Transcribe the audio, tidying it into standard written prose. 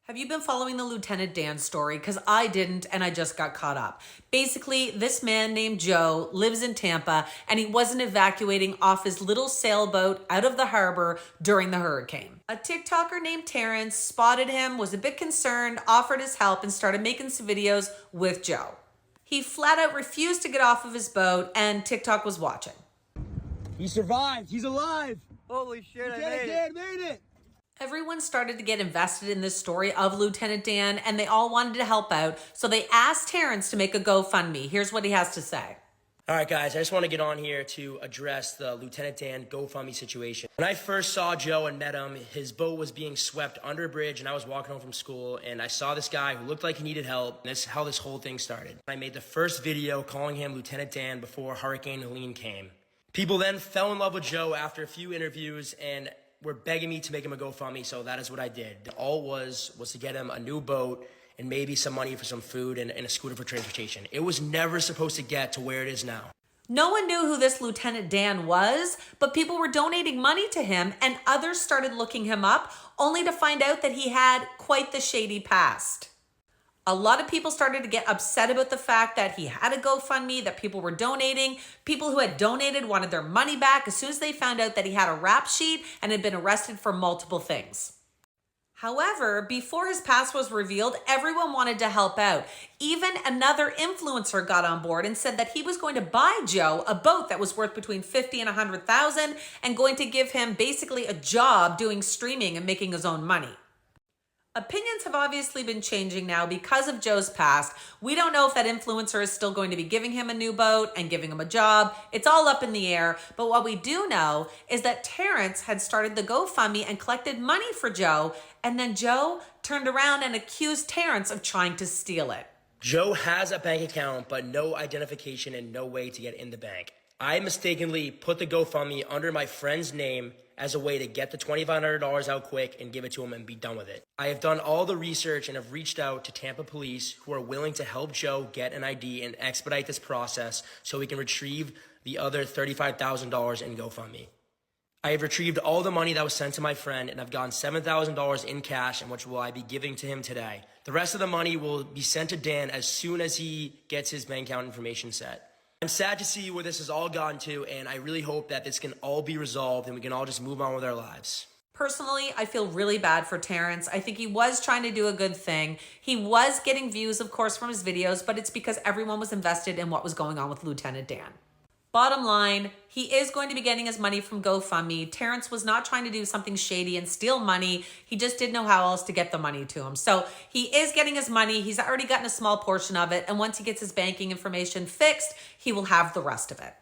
Have you been following the Lieutenant Dan story? Because I didn't, and I just got caught up. Basically, this man named Joe lives in Tampa, and he wasn't evacuating off his little sailboat out of the harbor during the hurricane. A TikToker named Terrence spotted him, was a bit concerned, offered his help, and started making some videos with Joe. He flat out refused to get off of his boat, and TikTok was watching. He survived. He's alive. Holy shit, Lieutenant Dan made it. Everyone started to get invested in this story of Lieutenant Dan, and they all wanted to help out. So they asked Terrence to make a GoFundMe. Here's what he has to say. All right, guys, I just want to get on here to address the Lieutenant Dan GoFundMe situation. When I first saw Joe and met him, his boat was being swept under a bridge, and I was walking home from school, and I saw this guy who looked like he needed help. And this is how this whole thing started. I made the first video calling him Lieutenant Dan before Hurricane Helene came. People then fell in love with Joe after a few interviews and were begging me to make him a GoFundMe, so that is what I did. All was to get him a new boat and maybe some money for some food and a scooter for transportation. It was never supposed to get to where it is now. No one knew who this Lieutenant Dan was, but people were donating money to him, and others started looking him up, only to find out that he had quite the shady past. A lot of people started to get upset about the fact that he had a GoFundMe, that people were donating. People who had donated wanted their money back as soon as they found out that he had a rap sheet and had been arrested for multiple things. However, before his past was revealed, everyone wanted to help out. Even another influencer got on board and said that he was going to buy Joe a boat that was worth between $50,000 and $100,000 and going to give him basically a job doing streaming and making his own money. Opinions have obviously been changing now because of Joe's past. We don't know if that influencer is still going to be giving him a new boat and giving him a job. It's all up in the air. But what we do know is that Terrence had started the GoFundMe and collected money for Joe. And then Joe turned around and accused Terrence of trying to steal it. Joe has a bank account, but no identification and no way to get in the bank. I mistakenly put the GoFundMe under my friend's name as a way to get the $2,500 out quick and give it to him and be done with it. I have done all the research and have reached out to Tampa police who are willing to help Joe get an ID and expedite this process so we can retrieve the other $35,000 in GoFundMe. I have retrieved all the money that was sent to my friend and I've gotten $7,000 in cash, and which will I be giving to him today. The rest of the money will be sent to Dan as soon as he gets his bank account information set. I'm sad to see where this has all gone to, and I really hope that this can all be resolved and we can all just move on with our lives. Personally, I feel really bad for Terrence. I think he was trying to do a good thing. He was getting views, of course, from his videos, but it's because everyone was invested in what was going on with Lieutenant Dan. Bottom line, he is going to be getting his money from GoFundMe. Terrence was not trying to do something shady and steal money. He just didn't know how else to get the money to him. So he is getting his money. He's already gotten a small portion of it. And once he gets his banking information fixed, he will have the rest of it.